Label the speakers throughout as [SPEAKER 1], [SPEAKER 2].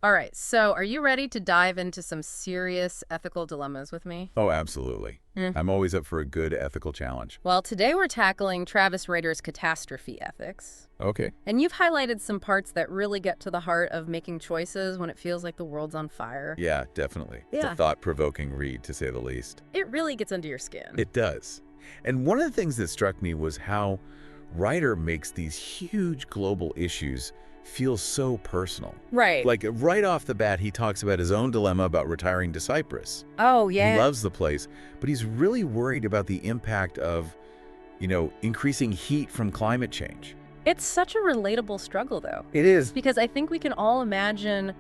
[SPEAKER 1] All right, so are you ready to dive into some serious ethical dilemmas with me?
[SPEAKER 2] Oh, absolutely.
[SPEAKER 1] Mm.
[SPEAKER 2] I'm always up for a good ethical challenge.
[SPEAKER 1] Well, today we're tackling Travis Rieder's Catastrophe Ethics.
[SPEAKER 2] Okay.
[SPEAKER 1] And you've highlighted some parts that really get to the heart of making choices when it feels like the world's on fire.
[SPEAKER 2] Yeah, definitely. It's
[SPEAKER 1] Yeah.
[SPEAKER 2] a thought-provoking read, to say the least.
[SPEAKER 1] It really gets under your skin.
[SPEAKER 2] It does. And one of the things that struck me was how Rieder makes these huge global issues feel so personal.
[SPEAKER 1] Right.
[SPEAKER 2] Like, right off the bat, he talks about his own dilemma about retiring to Cyprus.
[SPEAKER 1] Oh,
[SPEAKER 2] He
[SPEAKER 1] yeah.
[SPEAKER 2] loves the place, but he's really worried about the impact of, increasing heat from climate change.
[SPEAKER 1] It's such a relatable struggle, though,
[SPEAKER 2] It is.
[SPEAKER 1] because I think we can all imagine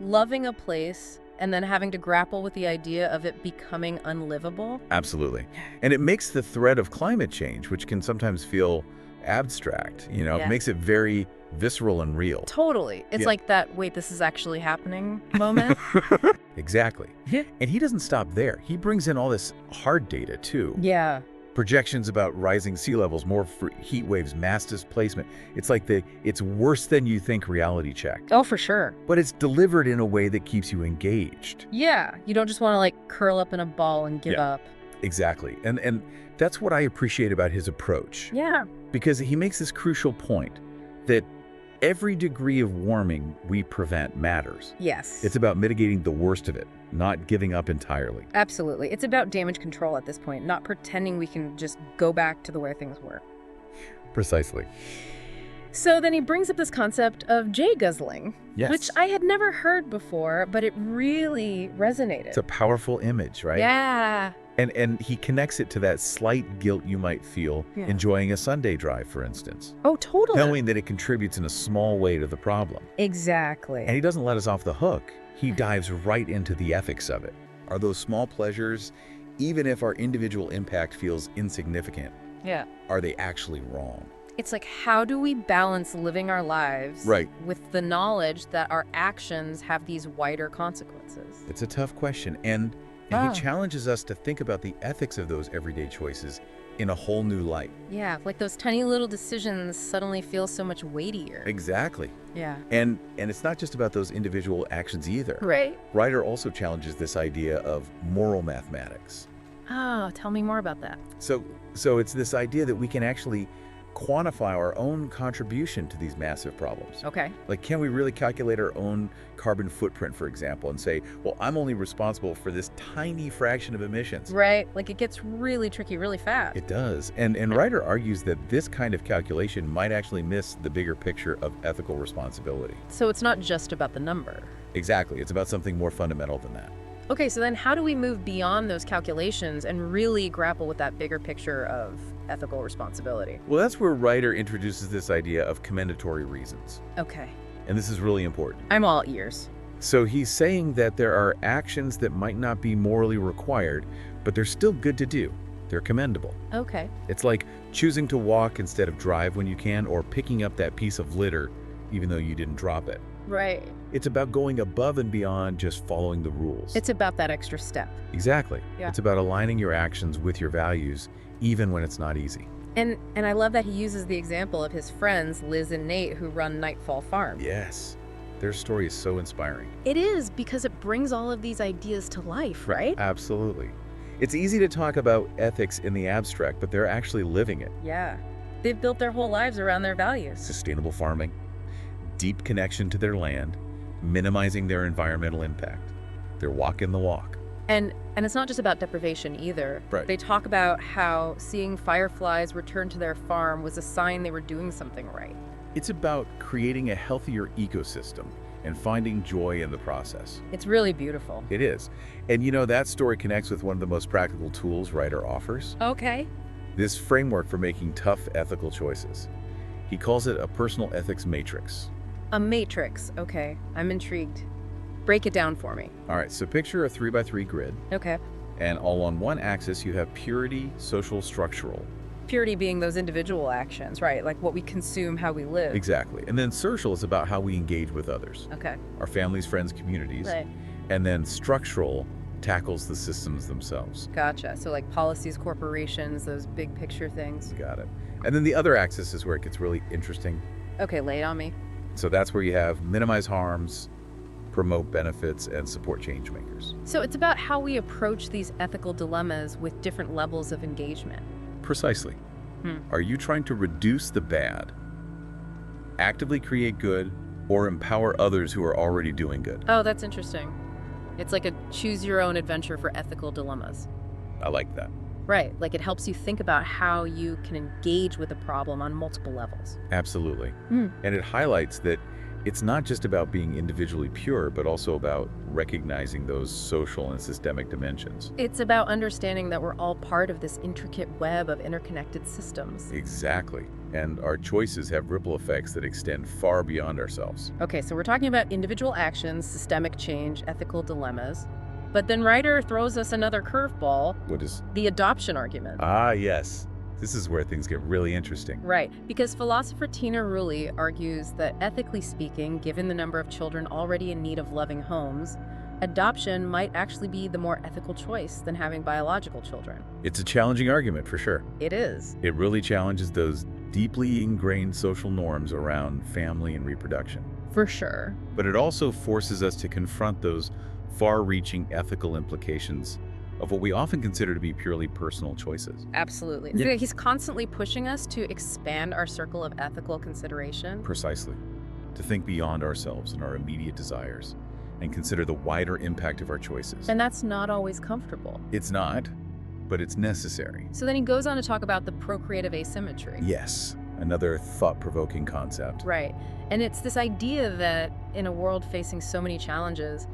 [SPEAKER 1] loving a place and then having to grapple with the idea of it becoming unlivable.
[SPEAKER 2] Absolutely. And it makes the threat of climate change, which can sometimes feel abstract,
[SPEAKER 1] Yeah.
[SPEAKER 2] it makes it very visceral and real.
[SPEAKER 1] Totally. It's
[SPEAKER 2] Yeah.
[SPEAKER 1] like that, wait, this is actually happening moment.
[SPEAKER 2] Exactly.
[SPEAKER 1] Yeah.
[SPEAKER 2] And he doesn't stop there. He brings in all this hard data, too.
[SPEAKER 1] Yeah.
[SPEAKER 2] Projections about rising sea levels, more heat waves, mass displacement. It's like it's worse than you think reality check.
[SPEAKER 1] Oh, for sure.
[SPEAKER 2] But it's delivered in a way that keeps you engaged.
[SPEAKER 1] Yeah. You don't just want to like curl up in a ball and give
[SPEAKER 2] Yeah.
[SPEAKER 1] up.
[SPEAKER 2] Exactly. And that's what I appreciate about his approach.
[SPEAKER 1] Yeah.
[SPEAKER 2] Because he makes this crucial point that every degree of warming we prevent matters.
[SPEAKER 1] Yes.
[SPEAKER 2] It's about mitigating the worst of it, not giving up entirely.
[SPEAKER 1] Absolutely. It's about damage control at this point, not pretending we can just go back to the way things were.
[SPEAKER 2] Precisely.
[SPEAKER 1] So then he brings up this concept of jay guzzling,
[SPEAKER 2] Yes.
[SPEAKER 1] which I had never heard before, but it really resonated.
[SPEAKER 2] It's a powerful image, right?
[SPEAKER 1] Yeah.
[SPEAKER 2] And he connects it to that slight guilt you might feel
[SPEAKER 1] Yeah.
[SPEAKER 2] enjoying a Sunday drive, for instance.
[SPEAKER 1] Oh, totally.
[SPEAKER 2] Knowing that it contributes in a small way to the problem.
[SPEAKER 1] Exactly.
[SPEAKER 2] And he doesn't let us off the hook. He dives right into the ethics of it. Are those small pleasures, even if our individual impact feels insignificant,
[SPEAKER 1] Yeah.
[SPEAKER 2] are they actually wrong?
[SPEAKER 1] It's like, how do we balance living our lives
[SPEAKER 2] Right.
[SPEAKER 1] with the knowledge that our actions have these wider consequences?
[SPEAKER 2] It's a tough question, and
[SPEAKER 1] Ah.
[SPEAKER 2] he challenges us to think about the ethics of those everyday choices in a whole new light.
[SPEAKER 1] Yeah, like those tiny little decisions suddenly feel so much weightier.
[SPEAKER 2] Exactly.
[SPEAKER 1] Yeah.
[SPEAKER 2] And it's not just about those individual actions either.
[SPEAKER 1] Right.
[SPEAKER 2] Rieder also challenges this idea of moral mathematics.
[SPEAKER 1] Oh, tell me more about that.
[SPEAKER 2] So it's this idea that we can actually quantify our own contribution to these massive problems.
[SPEAKER 1] Okay.
[SPEAKER 2] Like, can we really calculate our own carbon footprint, for example, and say, well, I'm only responsible for this tiny fraction of emissions?
[SPEAKER 1] Right. Like it gets really tricky really fast.
[SPEAKER 2] It does. And Rieder argues that this kind of calculation might actually miss the bigger picture of ethical responsibility.
[SPEAKER 1] So it's not just about the number.
[SPEAKER 2] Exactly. It's about something more fundamental than that.
[SPEAKER 1] Okay, so then how do we move beyond those calculations and really grapple with that bigger picture of ethical responsibility?
[SPEAKER 2] Well, that's where Rieder introduces this idea of commendatory reasons.
[SPEAKER 1] Okay.
[SPEAKER 2] And this is really important.
[SPEAKER 1] I'm all ears.
[SPEAKER 2] So he's saying that there are actions that might not be morally required, but they're still good to do. They're commendable.
[SPEAKER 1] Okay.
[SPEAKER 2] It's like choosing to walk instead of drive when you can, or picking up that piece of litter even though you didn't drop it.
[SPEAKER 1] Right.
[SPEAKER 2] It's about going above and beyond just following the rules.
[SPEAKER 1] It's about that extra step.
[SPEAKER 2] Exactly.
[SPEAKER 1] Yeah.
[SPEAKER 2] It's about aligning your actions with your values, even when it's not easy.
[SPEAKER 1] And I love that he uses the example of his friends, Liz and Nate, who run Nightfall Farm.
[SPEAKER 2] Yes. Their story is so inspiring.
[SPEAKER 1] It is, because it brings all of these ideas to life, right?
[SPEAKER 2] Absolutely. It's easy to talk about ethics in the abstract, but they're actually living it.
[SPEAKER 1] Yeah. They've built their whole lives around their values.
[SPEAKER 2] Sustainable farming, deep connection to their land, minimizing their environmental impact. They're walking the walk.
[SPEAKER 1] And it's not just about deprivation either.
[SPEAKER 2] Right.
[SPEAKER 1] They talk about how seeing fireflies return to their farm was a sign they were doing something right.
[SPEAKER 2] It's about creating a healthier ecosystem and finding joy in the process.
[SPEAKER 1] It's really beautiful.
[SPEAKER 2] It is. And that story connects with one of the most practical tools Rieder offers,
[SPEAKER 1] Okay.
[SPEAKER 2] this framework for making tough ethical choices. He calls it a personal ethics matrix.
[SPEAKER 1] A matrix. Okay. I'm intrigued. Break it down for me.
[SPEAKER 2] All right, so picture a 3x3 grid,
[SPEAKER 1] Okay.
[SPEAKER 2] and all on one axis you have purity, social, structural.
[SPEAKER 1] Purity being those individual actions, right? Like what we consume, how we live.
[SPEAKER 2] Exactly. And then social is about how we engage with others,
[SPEAKER 1] Okay.
[SPEAKER 2] our families, friends, communities.
[SPEAKER 1] Right.
[SPEAKER 2] And then structural tackles the systems themselves.
[SPEAKER 1] Gotcha. So like policies, corporations, those big picture things.
[SPEAKER 2] Got it. And then the other axis is where it gets really interesting.
[SPEAKER 1] Okay, lay it on me.
[SPEAKER 2] So that's where you have minimize harms, promote benefits, and support change makers.
[SPEAKER 1] So it's about how we approach these ethical dilemmas with different levels of engagement.
[SPEAKER 2] Precisely. Are you trying to reduce the bad, actively create good, or empower others who are already doing good?
[SPEAKER 1] Oh, that's interesting. It's like a choose-your-own-adventure for ethical dilemmas.
[SPEAKER 2] I like that.
[SPEAKER 1] Right, like it helps you think about how you can engage with a problem on multiple levels.
[SPEAKER 2] Absolutely. And it highlights that it's not just about being individually pure, but also about recognizing those social and systemic dimensions.
[SPEAKER 1] It's about understanding that we're all part of this intricate web of interconnected systems.
[SPEAKER 2] Exactly. And our choices have ripple effects that extend far beyond ourselves.
[SPEAKER 1] Okay, so we're talking about individual actions, systemic change, ethical dilemmas. But then Rieder throws us another curveball.
[SPEAKER 2] What is?
[SPEAKER 1] The adoption argument.
[SPEAKER 2] Ah, yes. This is where things get really interesting.
[SPEAKER 1] Right, because philosopher Tina Rulli argues that ethically speaking, given the number of children already in need of loving homes, adoption might actually be the more ethical choice than having biological children.
[SPEAKER 2] It's a challenging argument for sure.
[SPEAKER 1] It is.
[SPEAKER 2] It really challenges those deeply ingrained social norms around family and reproduction.
[SPEAKER 1] For sure.
[SPEAKER 2] But it also forces us to confront those far-reaching ethical implications of what we often consider to be purely personal choices.
[SPEAKER 1] Absolutely.
[SPEAKER 2] Yeah.
[SPEAKER 1] He's constantly pushing us to expand our circle of ethical consideration.
[SPEAKER 2] Precisely. To think beyond ourselves and our immediate desires and consider the wider impact of our choices.
[SPEAKER 1] And that's not always comfortable.
[SPEAKER 2] It's not, but it's necessary.
[SPEAKER 1] So then he goes on to talk about the procreative asymmetry.
[SPEAKER 2] Yes, another thought-provoking concept.
[SPEAKER 1] Right. And it's this idea that in a world facing so many challenges,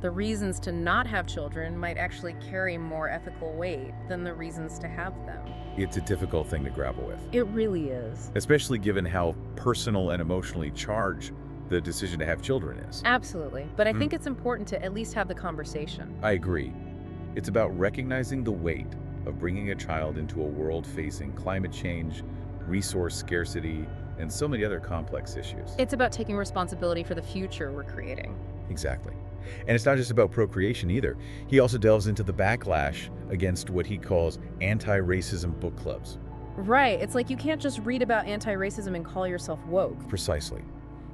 [SPEAKER 1] the reasons to not have children might actually carry more ethical weight than the reasons to have them.
[SPEAKER 2] It's a difficult thing to grapple with.
[SPEAKER 1] It really is.
[SPEAKER 2] Especially given how personal and emotionally charged the decision to have children is.
[SPEAKER 1] Absolutely. But I think it's important to at least have the conversation.
[SPEAKER 2] I agree. It's about recognizing the weight of bringing a child into a world facing climate change, resource scarcity, and so many other complex issues.
[SPEAKER 1] It's about taking responsibility for the future we're creating.
[SPEAKER 2] Exactly. And it's not just about procreation either. He also delves into the backlash against what he calls anti-racism book clubs.
[SPEAKER 1] Right. It's like you can't just read about anti-racism and call yourself woke.
[SPEAKER 2] Precisely.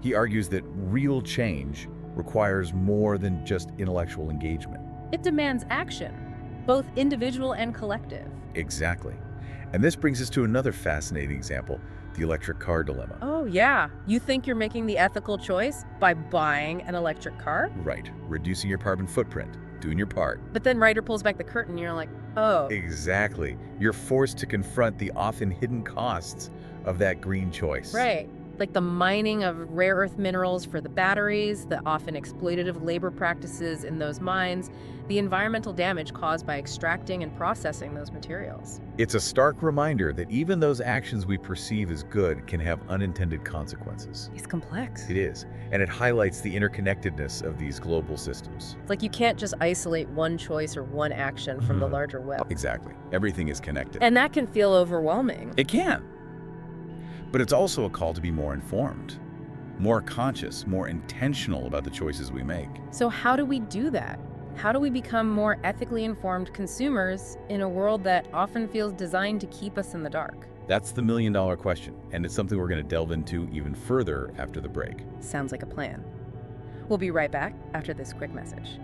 [SPEAKER 2] He argues that real change requires more than just intellectual engagement.
[SPEAKER 1] It demands action, both individual and collective.
[SPEAKER 2] Exactly. And this brings us to another fascinating example, the electric car dilemma.
[SPEAKER 1] Oh, yeah. You think you're making the ethical choice by buying an electric car?
[SPEAKER 2] Right. Reducing your carbon footprint, doing your part.
[SPEAKER 1] But then Rieder pulls back the curtain and you're like, oh.
[SPEAKER 2] Exactly. You're forced to confront the often hidden costs of that green choice.
[SPEAKER 1] Right. Like the mining of rare earth minerals for the batteries, the often exploitative labor practices in those mines, the environmental damage caused by extracting and processing those materials.
[SPEAKER 2] It's a stark reminder that even those actions we perceive as good can have unintended consequences.
[SPEAKER 1] It's complex.
[SPEAKER 2] It is, and it highlights the interconnectedness of these global systems.
[SPEAKER 1] It's like you can't just isolate one choice or one action from the larger web.
[SPEAKER 2] Exactly. Everything is connected.
[SPEAKER 1] And that can feel overwhelming.
[SPEAKER 2] It can. But it's also a call to be more informed, more conscious, more intentional about the choices we make.
[SPEAKER 1] So how do we do that? How do we become more ethically informed consumers in a world that often feels designed to keep us in the dark?
[SPEAKER 2] That's the million-dollar question, and it's something we're going to delve into even further after the break.
[SPEAKER 1] Sounds like a plan. We'll be right back after this quick message.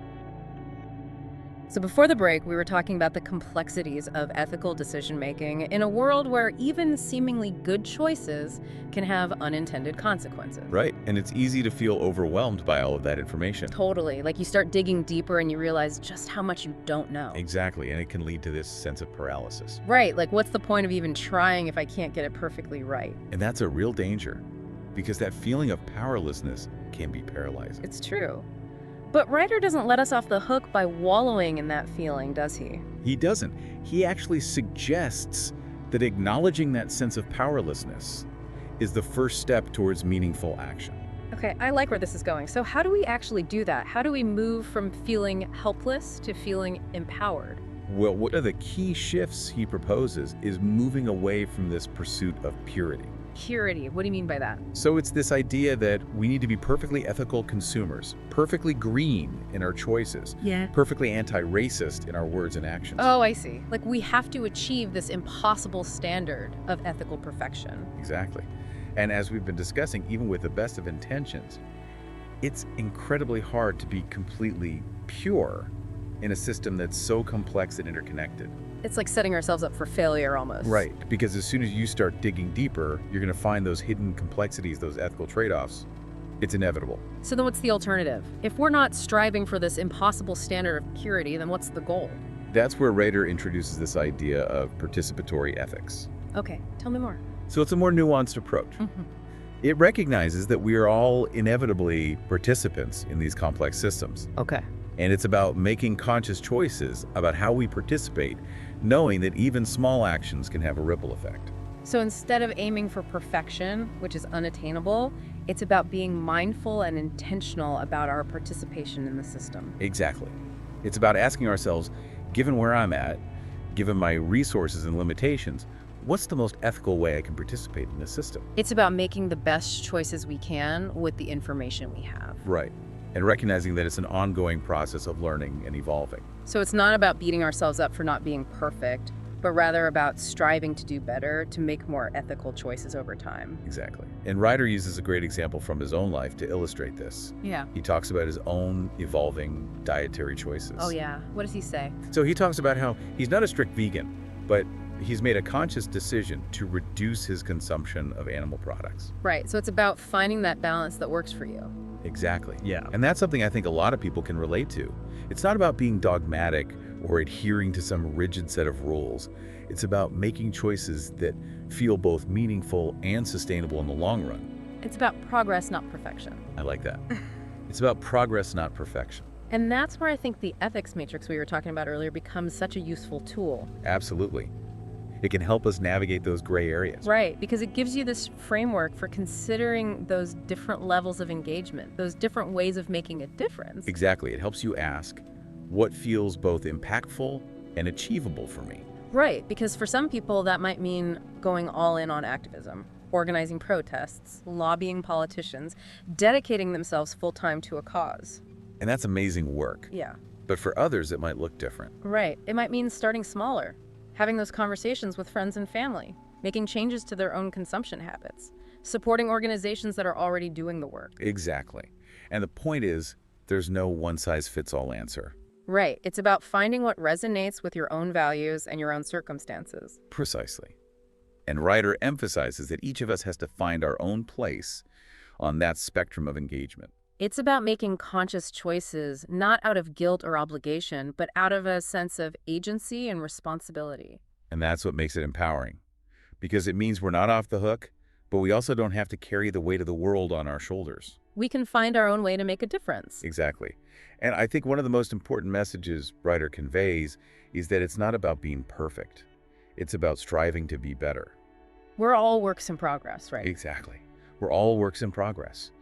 [SPEAKER 1] So before the break, we were talking about the complexities of ethical decision-making in a world where even seemingly good choices can have unintended consequences.
[SPEAKER 2] Right, and it's easy to feel overwhelmed by all of that information.
[SPEAKER 1] Totally. Like you start digging deeper and you realize just how much you don't know.
[SPEAKER 2] Exactly, and it can lead to this sense of paralysis.
[SPEAKER 1] Right, like what's the point of even trying if I can't get it perfectly right?
[SPEAKER 2] And that's a real danger, because that feeling of powerlessness can be paralyzing.
[SPEAKER 1] It's true. But Rieder doesn't let us off the hook by wallowing in that feeling, does he?
[SPEAKER 2] He doesn't. He actually suggests that acknowledging that sense of powerlessness is the first step towards meaningful action.
[SPEAKER 1] Okay, I like where this is going. So how do we actually do that? How do we move from feeling helpless to feeling empowered?
[SPEAKER 2] Well, one of the key shifts he proposes is moving away from this pursuit of purity.
[SPEAKER 1] Purity, what do you mean by that?
[SPEAKER 2] So it's this idea that we need to be perfectly ethical consumers, perfectly green in our choices, perfectly anti-racist in our words and actions.
[SPEAKER 1] Oh, I see. Like we have to achieve this impossible standard of ethical perfection.
[SPEAKER 2] Exactly. And as we've been discussing, even with the best of intentions, It's incredibly hard to be completely pure in a system that's so complex and interconnected.
[SPEAKER 1] It's like setting ourselves up for failure almost.
[SPEAKER 2] Right, because as soon as you start digging deeper, you're going to find those hidden complexities, those ethical trade-offs. It's inevitable.
[SPEAKER 1] So then what's the alternative? If we're not striving for this impossible standard of purity, then what's the goal?
[SPEAKER 2] That's where Rieder introduces this idea of participatory ethics.
[SPEAKER 1] Okay, tell me more.
[SPEAKER 2] So it's a more nuanced approach. It recognizes that we are all inevitably participants in these complex systems.
[SPEAKER 1] Okay.
[SPEAKER 2] And it's about making conscious choices about how we participate, knowing that even small actions can have a ripple effect.
[SPEAKER 1] So instead of aiming for perfection, which is unattainable, it's about being mindful and intentional about our participation in the system.
[SPEAKER 2] Exactly. It's about asking ourselves, given where I'm at, given my resources and limitations, what's the most ethical way I can participate in this system?
[SPEAKER 1] It's about making the best choices we can with the information we have.
[SPEAKER 2] Right. And recognizing that it's an ongoing process of learning and evolving.
[SPEAKER 1] So it's not about beating ourselves up for not being perfect, but rather about striving to do better, to make more ethical choices over time.
[SPEAKER 2] Exactly. And Rieder uses a great example from his own life to illustrate this.
[SPEAKER 1] Yeah.
[SPEAKER 2] He talks about his own evolving dietary choices.
[SPEAKER 1] Oh yeah. What does he say?
[SPEAKER 2] So he talks about how he's not a strict vegan, but he's made a conscious decision to reduce his consumption of animal products.
[SPEAKER 1] Right. So it's about finding that balance that works for you.
[SPEAKER 2] Exactly.
[SPEAKER 3] Yeah.
[SPEAKER 2] And that's something I think a lot of people can relate to. It's not about being dogmatic or adhering to some rigid set of rules. It's about making choices that feel both meaningful and sustainable in the long run.
[SPEAKER 1] It's about progress, not perfection.
[SPEAKER 2] I like that. It's about progress, not perfection.
[SPEAKER 1] And that's where I think the ethics matrix we were talking about earlier becomes such a useful tool.
[SPEAKER 2] Absolutely. It can help us navigate those gray areas.
[SPEAKER 1] Right, because it gives you this framework for considering those different levels of engagement, those different ways of making a difference.
[SPEAKER 2] Exactly. It helps you ask, what feels both impactful and achievable for me?
[SPEAKER 1] Right, because for some people that might mean going all in on activism, organizing protests, lobbying politicians, dedicating themselves full-time to a cause.
[SPEAKER 2] And that's amazing work.
[SPEAKER 1] Yeah.
[SPEAKER 2] But for others, it might look different.
[SPEAKER 1] Right. It might mean starting smaller, having those conversations with friends and family, making changes to their own consumption habits, supporting organizations that are already doing the work.
[SPEAKER 2] Exactly. And the point is, there's no one-size-fits-all answer.
[SPEAKER 1] Right. It's about finding what resonates with your own values and your own circumstances.
[SPEAKER 2] Precisely. And Rieder emphasizes that each of us has to find our own place on that spectrum of engagement.
[SPEAKER 1] It's about making conscious choices, not out of guilt or obligation, but out of a sense of agency and responsibility.
[SPEAKER 2] And that's what makes it empowering. Because it means we're not off the hook, but we also don't have to carry the weight of the world on our shoulders.
[SPEAKER 1] We can find our own way to make a difference.
[SPEAKER 2] Exactly. And I think one of the most important messages Rieder conveys is that it's not about being perfect. It's about striving to be better.
[SPEAKER 1] We're all works in progress, right?
[SPEAKER 2] Exactly. We're all works in progress.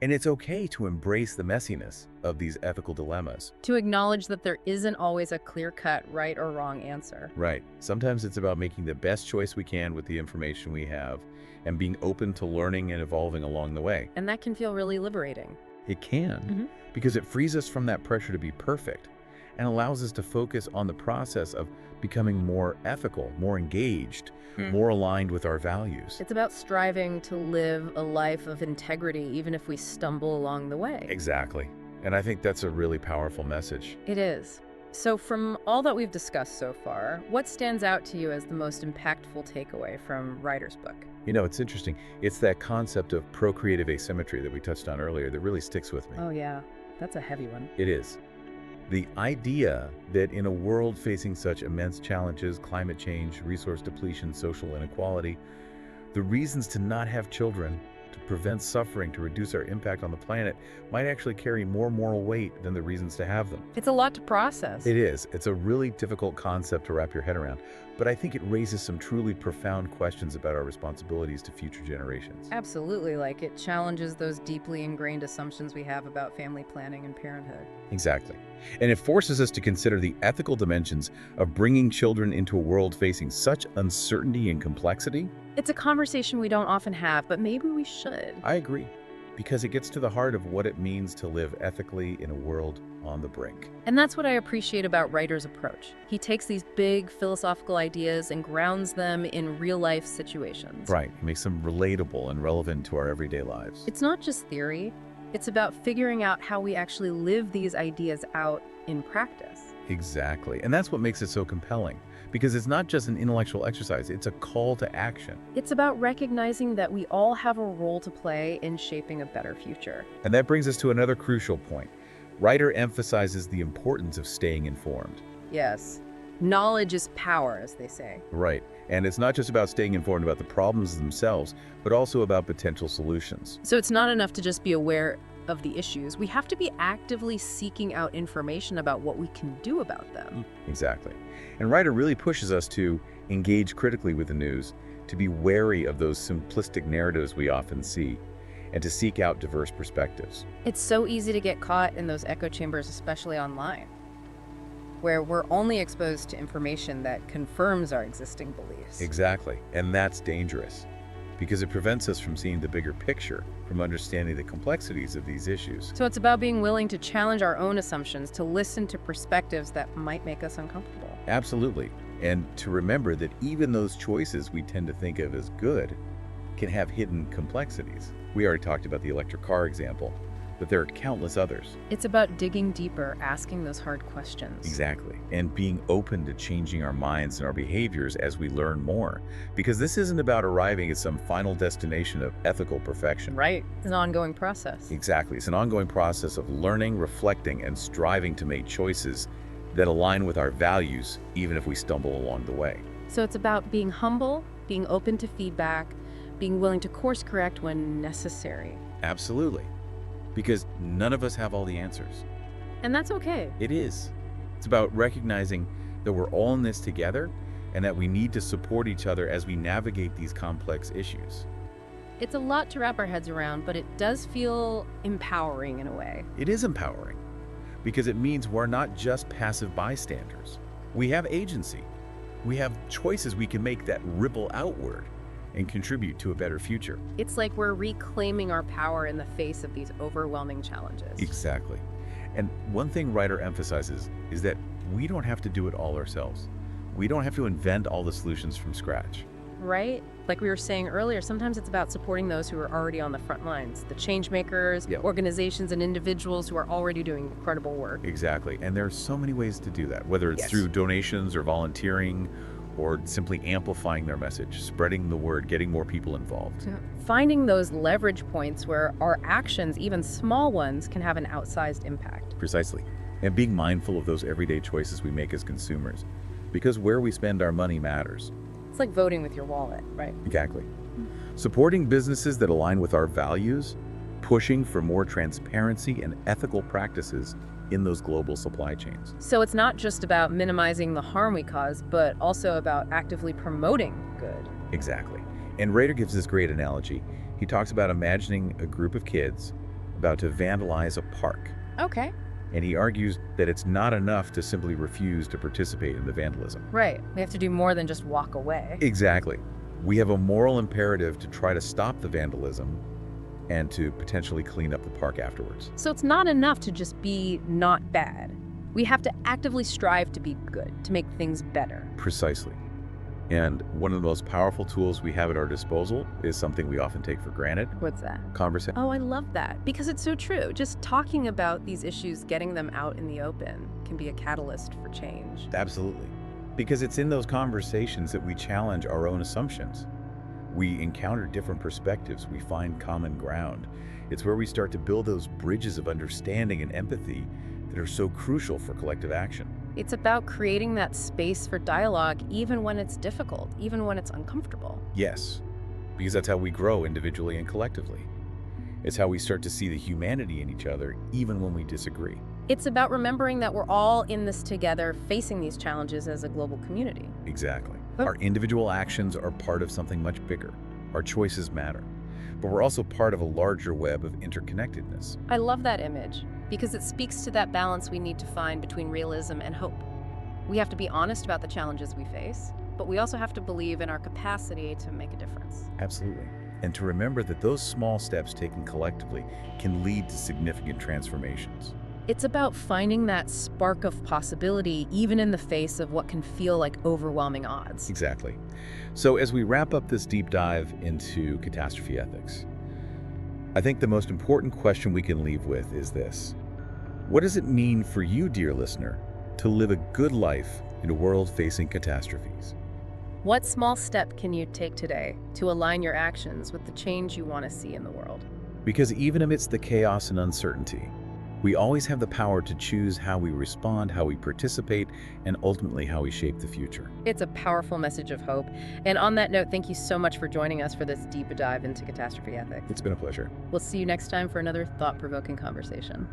[SPEAKER 2] And it's okay to embrace the messiness of these ethical dilemmas.
[SPEAKER 1] To acknowledge that there isn't always a clear-cut right or wrong answer.
[SPEAKER 2] Right. Sometimes it's about making the best choice we can with the information we have and being open to learning and evolving along the way.
[SPEAKER 1] And that can feel really liberating.
[SPEAKER 2] It can, because it frees us from that pressure to be perfect and allows us to focus on the process of becoming more ethical, more engaged, more aligned with our values.
[SPEAKER 1] It's about striving to live a life of integrity, even if we stumble along the way.
[SPEAKER 2] Exactly. And I think that's a really powerful message.
[SPEAKER 1] It is. So from all that we've discussed so far, what stands out to you as the most impactful takeaway from Rieder's book?
[SPEAKER 2] You know, it's interesting. It's that concept of procreative asymmetry that we touched on earlier that really sticks with me.
[SPEAKER 1] Oh yeah, that's a heavy one.
[SPEAKER 2] It is. The idea that in a world facing such immense challenges, climate change, resource depletion, social inequality, the reasons to not have children, to prevent suffering, to reduce our impact on the planet, might actually carry more moral weight than the reasons to have them.
[SPEAKER 1] It's a lot to process.
[SPEAKER 2] It is. It's a really difficult concept to wrap your head around, but I think it raises some truly profound questions about our responsibilities to future generations.
[SPEAKER 1] Absolutely, like it challenges those deeply ingrained assumptions we have about family planning and parenthood.
[SPEAKER 2] Exactly. And it forces us to consider the ethical dimensions of bringing children into a world facing such uncertainty and complexity.
[SPEAKER 1] It's a conversation we don't often have, but maybe we should.
[SPEAKER 2] I agree, because it gets to the heart of what it means to live ethically in a world on the brink.
[SPEAKER 1] And that's what I appreciate about Rieder's approach. He takes these big philosophical ideas and grounds them in real-life situations.
[SPEAKER 2] Right. It makes them relatable and relevant to our everyday lives.
[SPEAKER 1] It's not just theory. It's about figuring out how we actually live these ideas out in practice.
[SPEAKER 2] Exactly. And that's what makes it so compelling, because it's not just an intellectual exercise, it's a call to action.
[SPEAKER 1] It's about recognizing that we all have a role to play in shaping a better future.
[SPEAKER 2] And that brings us to another crucial point. Rieder emphasizes the importance of staying informed.
[SPEAKER 1] Yes. Knowledge is power, as they say.
[SPEAKER 2] Right. And it's not just about staying informed about the problems themselves, but also about potential solutions.
[SPEAKER 1] So it's not enough to just be aware of the issues. We have to be actively seeking out information about what we can do about them.
[SPEAKER 2] Exactly. And Rieder really pushes us to engage critically with the news, to be wary of those simplistic narratives we often see, and to seek out diverse perspectives.
[SPEAKER 1] It's so easy to get caught in those echo chambers, especially online, where we're only exposed to information that confirms our existing beliefs.
[SPEAKER 2] Exactly. And that's dangerous, because it prevents us from seeing the bigger picture, from understanding the complexities of these issues.
[SPEAKER 1] So it's about being willing to challenge our own assumptions, to listen to perspectives that might make us uncomfortable.
[SPEAKER 2] Absolutely. And to remember that even those choices we tend to think of as good can have hidden complexities. We already talked about the electric car example, but there are countless others.
[SPEAKER 1] It's about digging deeper, asking those hard questions.
[SPEAKER 2] Exactly. And being open to changing our minds and our behaviors as we learn more. Because this isn't about arriving at some final destination of ethical perfection.
[SPEAKER 1] Right. It's an ongoing process.
[SPEAKER 2] Exactly. It's an ongoing process of learning, reflecting, and striving to make choices that align with our values, even if we stumble along the way.
[SPEAKER 1] So it's about being humble, being open to feedback, being willing to course correct when necessary.
[SPEAKER 2] Absolutely. Because none of us have all the answers.
[SPEAKER 1] And that's okay.
[SPEAKER 2] It is. It's about recognizing that we're all in this together and that we need to support each other as we navigate these complex issues.
[SPEAKER 1] It's a lot to wrap our heads around, but it does feel empowering in a way.
[SPEAKER 2] It is empowering because it means we're not just passive bystanders. We have agency. We have choices we can make that ripple outward and contribute to a better future.
[SPEAKER 1] It's like we're reclaiming our power in the face of these overwhelming challenges.
[SPEAKER 2] Exactly. And one thing Rieder emphasizes is that we don't have to do it all ourselves. We don't have to invent all the solutions from scratch.
[SPEAKER 1] Right? Like we were saying earlier, sometimes it's about supporting those who are already on the front lines, the change makers, organizations and individuals who are already doing incredible work.
[SPEAKER 2] Exactly. And there are so many ways to do that, whether it's through donations or volunteering, or simply amplifying their message, spreading the word, getting more people involved.
[SPEAKER 1] Finding those leverage points where our actions, even small ones, can have an outsized impact.
[SPEAKER 2] Precisely. And being mindful of those everyday choices we make as consumers, because where we spend our money matters.
[SPEAKER 1] It's like voting with your wallet, right?
[SPEAKER 2] Exactly. Supporting businesses that align with our values, pushing for more transparency and ethical practices in those global supply chains.
[SPEAKER 1] So it's not just about minimizing the harm we cause, but also about actively promoting good.
[SPEAKER 2] Exactly. And Rieder gives this great analogy. He talks about imagining a group of kids about to vandalize a park.
[SPEAKER 1] Okay.
[SPEAKER 2] And he argues that it's not enough to simply refuse to participate in the vandalism.
[SPEAKER 1] Right. We have to do more than just walk away.
[SPEAKER 2] Exactly. We have a moral imperative to try to stop the vandalism and to potentially clean up the park afterwards.
[SPEAKER 1] So it's not enough to just be not bad. We have to actively strive to be good, to make things better.
[SPEAKER 2] Precisely. And one of the most powerful tools we have at our disposal is something we often take for granted.
[SPEAKER 1] What's that?
[SPEAKER 2] Conversation.
[SPEAKER 1] Oh, I love that, because it's so true. Just talking about these issues, getting them out in the open, can be a catalyst for change.
[SPEAKER 2] Absolutely. Because it's in those conversations that we challenge our own assumptions. We encounter different perspectives, we find common ground. It's where we start to build those bridges of understanding and empathy that are so crucial for collective action.
[SPEAKER 1] It's about creating that space for dialogue even when it's difficult, even when it's uncomfortable.
[SPEAKER 2] Yes, because that's how we grow individually and collectively. It's how we start to see the humanity in each other even when we disagree.
[SPEAKER 1] It's about remembering that we're all in this together, facing these challenges as a global community.
[SPEAKER 2] Exactly. Our individual actions are part of something much bigger. Our choices matter. But we're also part of a larger web of interconnectedness.
[SPEAKER 1] I love that image, because it speaks to that balance we need to find between realism and hope. We have to be honest about the challenges we face, but we also have to believe in our capacity to make a difference.
[SPEAKER 2] Absolutely. And to remember that those small steps taken collectively can lead to significant transformations.
[SPEAKER 1] It's about finding that spark of possibility, even in the face of what can feel like overwhelming odds.
[SPEAKER 2] Exactly. So as we wrap up this deep dive into catastrophe ethics, I think the most important question we can leave with is this. What does it mean for you, dear listener, to live a good life in a world facing catastrophes?
[SPEAKER 1] What small step can you take today to align your actions with the change you want to see in the world?
[SPEAKER 2] Because even amidst the chaos and uncertainty, we always have the power to choose how we respond, how we participate, and ultimately how we shape the future.
[SPEAKER 1] It's a powerful message of hope. And on that note, thank you so much for joining us for this deep dive into catastrophe ethics.
[SPEAKER 2] It's been a pleasure.
[SPEAKER 1] We'll see you next time for another thought-provoking conversation.